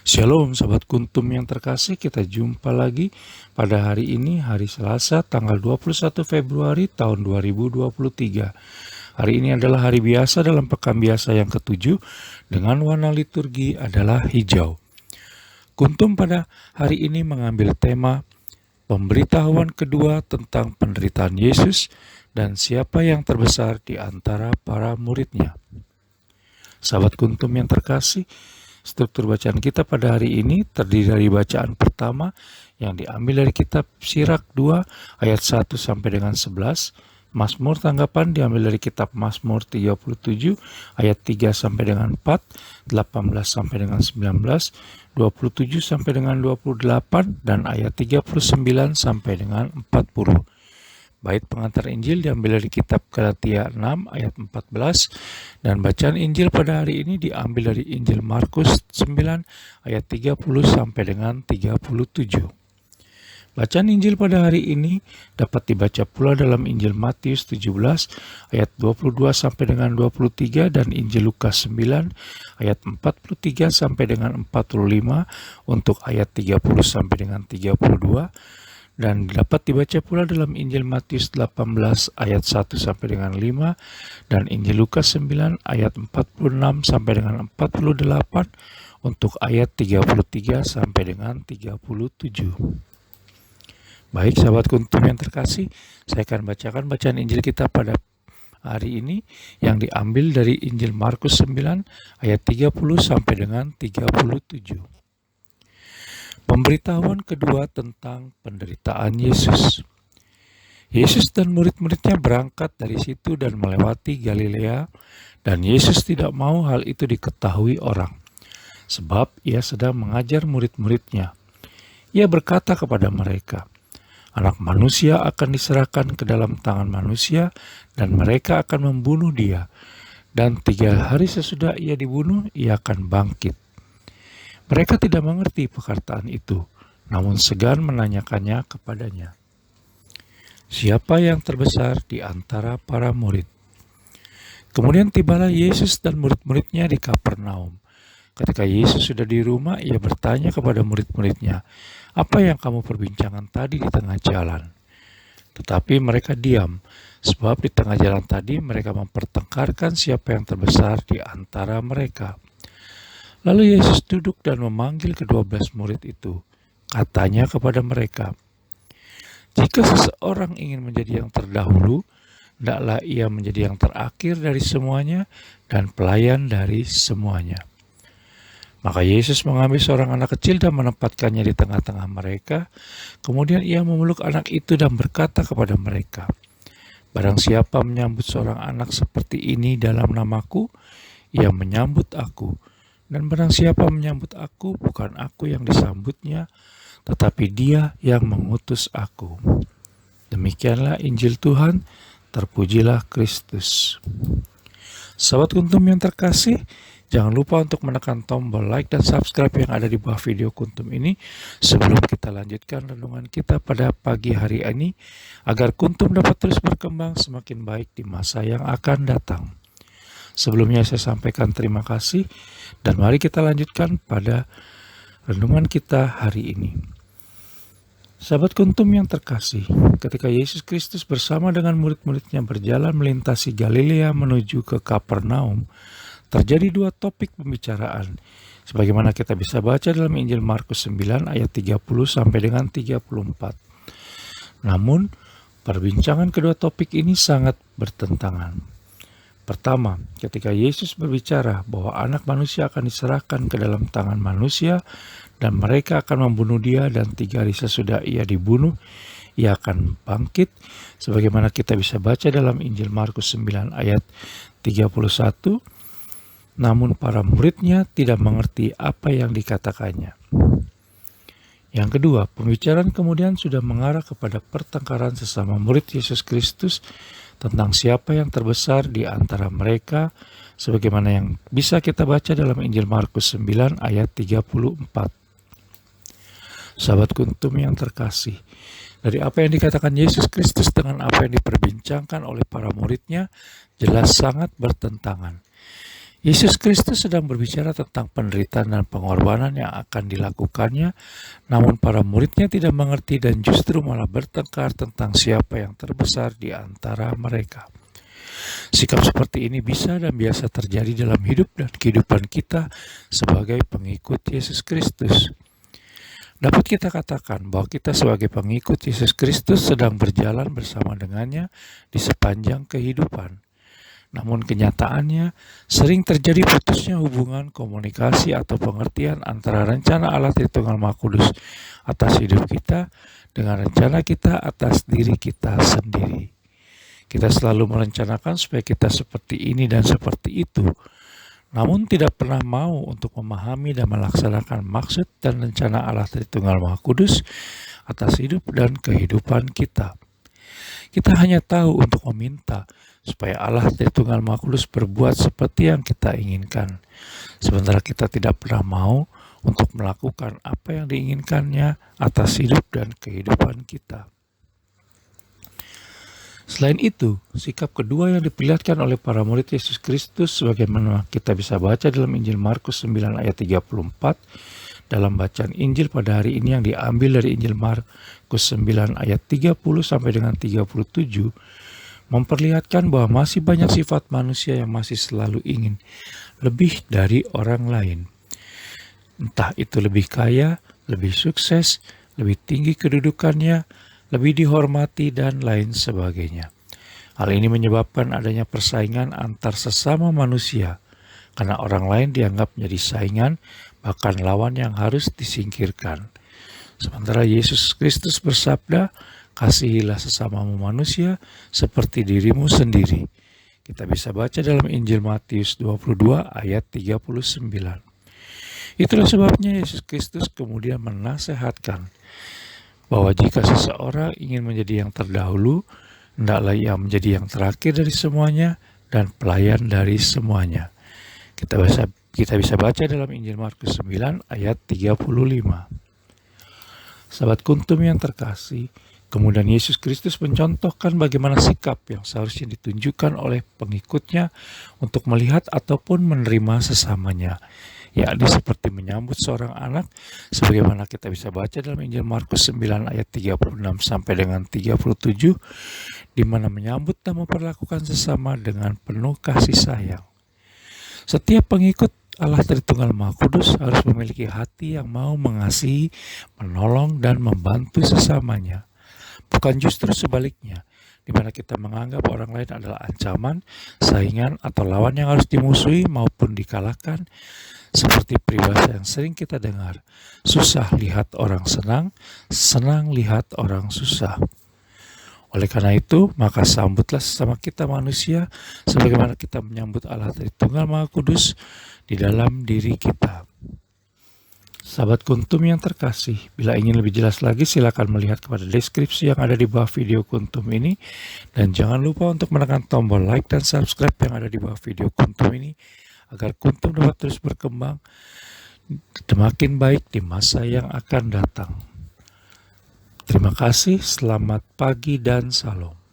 Shalom Sobat Kuntum yang terkasih, kita jumpa lagi pada hari ini, hari Selasa tanggal 21 Februari tahun 2023. Hari ini adalah hari biasa dalam pekan biasa yang ke-7 dengan warna liturgi adalah hijau. Kuntum pada hari ini mengambil tema pemberitahuan kedua tentang penderitaan Yesus dan siapa yang terbesar di antara para muridnya. Sahabat Kuntum yang terkasih, struktur bacaan kita pada hari ini terdiri dari bacaan pertama yang diambil dari kitab Sirak 2 ayat 1 sampai dengan 11, Mazmur tanggapan diambil dari kitab Mazmur 37 ayat 3 sampai dengan 4, 18 sampai dengan 19, 27 sampai dengan 28 dan ayat 39 sampai dengan 40. Bait pengantar Injil diambil dari kitab Galatia 6 ayat 14 dan bacaan Injil pada hari ini diambil dari Injil Markus 9 ayat 30 sampai dengan 37. Bacaan Injil pada hari ini dapat dibaca pula dalam Injil Matius 17 ayat 22 sampai dengan 23 dan Injil Lukas 9 ayat 43 sampai dengan 45 untuk ayat 30 sampai dengan 32. Dan dapat dibaca pula dalam Injil Matius 18 ayat 1 sampai dengan 5 dan Injil Lukas 9 ayat 46 sampai dengan 48 untuk ayat 33 sampai dengan 37. Baik sahabat Kuntum yang terkasih, saya akan bacakan bacaan Injil kita pada hari ini yang diambil dari Injil Markus 9 ayat 30 sampai dengan 37. Pemberitahuan kedua tentang penderitaan Yesus. Yesus dan murid-muridnya berangkat dari situ dan melewati Galilea, dan Yesus tidak mau hal itu diketahui orang, sebab ia sedang mengajar murid-muridnya. Ia berkata kepada mereka, Anak manusia akan diserahkan ke dalam tangan manusia, dan mereka akan membunuh dia, dan 3 hari sesudah ia dibunuh, ia akan bangkit. Mereka tidak mengerti perkataan itu, namun segan menanyakannya kepadanya. Siapa yang terbesar di antara para murid? Kemudian tibalah Yesus dan murid-muridnya di Kapernaum. Ketika Yesus sudah di rumah, ia bertanya kepada murid-muridnya, apa yang kamu perbincangkan tadi di tengah jalan? Tetapi mereka diam, sebab di tengah jalan tadi mereka mempertengkarkan siapa yang terbesar di antara mereka. Lalu Yesus duduk dan memanggil ke-12 murid itu. Katanya kepada mereka, jika seseorang ingin menjadi yang terdahulu, hendaklah ia menjadi yang terakhir dari semuanya dan pelayan dari semuanya. Maka Yesus mengambil seorang anak kecil dan menempatkannya di tengah-tengah mereka. Kemudian ia memeluk anak itu dan berkata kepada mereka, Barang siapa menyambut seorang anak seperti ini dalam namaku, ia menyambut aku. Dan barang siapa menyambut aku, bukan aku yang disambutnya, tetapi dia yang mengutus aku. Demikianlah Injil Tuhan, terpujilah Kristus. Sahabat Kuntum yang terkasih, jangan lupa untuk menekan tombol like dan subscribe yang ada di bawah video Kuntum ini sebelum kita lanjutkan renungan kita pada pagi hari ini, agar Kuntum dapat terus berkembang semakin baik di masa yang akan datang. Sebelumnya saya sampaikan terima kasih dan mari kita lanjutkan pada renungan kita hari ini. Sahabat Kuntum yang terkasih, ketika Yesus Kristus bersama dengan murid-muridnya berjalan melintasi Galilea menuju ke Kapernaum, terjadi 2 topik pembicaraan, sebagaimana kita bisa baca dalam Injil Markus 9 ayat 30 sampai dengan 34. Namun, perbincangan kedua topik ini sangat bertentangan. Pertama, ketika Yesus berbicara bahwa anak manusia akan diserahkan ke dalam tangan manusia dan mereka akan membunuh dia dan 3 hari sesudah ia dibunuh, ia akan bangkit, sebagaimana kita bisa baca dalam Injil Markus 9 ayat 31. Namun para muridnya tidak mengerti apa yang dikatakannya. Yang kedua, pembicaraan kemudian sudah mengarah kepada pertengkaran sesama murid Yesus Kristus tentang siapa yang terbesar di antara mereka, sebagaimana yang bisa kita baca dalam Injil Markus 9 ayat 34. Sahabat Kuntum yang terkasih, dari apa yang dikatakan Yesus Kristus dengan apa yang diperbincangkan oleh para muridnya jelas sangat bertentangan. Yesus Kristus sedang berbicara tentang penderitaan dan pengorbanan yang akan dilakukannya, namun para muridnya tidak mengerti dan justru malah bertengkar tentang siapa yang terbesar di antara mereka. Sikap seperti ini bisa dan biasa terjadi dalam hidup dan kehidupan kita sebagai pengikut Yesus Kristus. Dapat kita katakan bahwa kita sebagai pengikut Yesus Kristus sedang berjalan bersama dengannya di sepanjang kehidupan. Namun kenyataannya sering terjadi putusnya hubungan komunikasi atau pengertian antara rencana Allah Tritunggal Maha Kudus atas hidup kita dengan rencana kita atas diri kita sendiri. Kita selalu merencanakan supaya kita seperti ini dan seperti itu, namun tidak pernah mau untuk memahami dan melaksanakan maksud dan rencana Allah Tritunggal Maha Kudus atas hidup dan kehidupan kita. Kita hanya tahu untuk meminta supaya Allah Tritunggal Maha Kudus berbuat seperti yang kita inginkan, sementara kita tidak pernah mau untuk melakukan apa yang diinginkannya atas hidup dan kehidupan kita. Selain itu, sikap kedua yang diperlihatkan oleh para murid Yesus Kristus sebagaimana kita bisa baca dalam Injil Markus 9 ayat 34 dalam bacaan Injil pada hari ini yang diambil dari Injil Markus 9 ayat 30 sampai dengan 37, memperlihatkan bahwa masih banyak sifat manusia yang masih selalu ingin lebih dari orang lain. Entah itu lebih kaya, lebih sukses, lebih tinggi kedudukannya, lebih dihormati, dan lain sebagainya. Hal ini menyebabkan adanya persaingan antar sesama manusia, karena orang lain dianggap menjadi saingan, bahkan lawan yang harus disingkirkan. Sementara Yesus Kristus bersabda, "Kasihilah sesamamu manusia seperti dirimu sendiri." Kita bisa baca dalam Injil Matius 22 ayat 39. Itulah sebabnya Yesus Kristus kemudian menasehatkan bahwa jika seseorang ingin menjadi yang terdahulu, hendaklah ia menjadi yang terakhir dari semuanya dan pelayan dari semuanya. Kita bisa baca dalam Injil Markus 9 ayat 35. Sahabat Kuntum yang terkasih, kemudian Yesus Kristus mencontohkan bagaimana sikap yang seharusnya ditunjukkan oleh pengikutnya untuk melihat ataupun menerima sesamanya, yakni seperti menyambut seorang anak, sebagaimana kita bisa baca dalam Injil Markus 9 ayat 36 sampai dengan 37, di mana menyambut dan memperlakukan sesama dengan penuh kasih sayang. Setiap pengikut Allah Tritunggal Maha Kudus harus memiliki hati yang mau mengasihi, menolong, dan membantu sesamanya. Bukan justru sebaliknya, di mana kita menganggap orang lain adalah ancaman, saingan, atau lawan yang harus dimusuhi maupun dikalahkan. Seperti peribahasa yang sering kita dengar, susah lihat orang senang, senang lihat orang susah. Oleh karena itu, maka sambutlah sesama kita manusia sebagaimana kita menyambut Allah Tritunggal Maha Kudus di dalam diri kita. Sahabat Kuntum yang terkasih, bila ingin lebih jelas lagi silakan melihat kepada deskripsi yang ada di bawah video Kuntum ini, dan jangan lupa untuk menekan tombol like dan subscribe yang ada di bawah video Kuntum ini agar Kuntum dapat terus berkembang semakin baik di masa yang akan datang. Terima kasih, selamat pagi dan salam.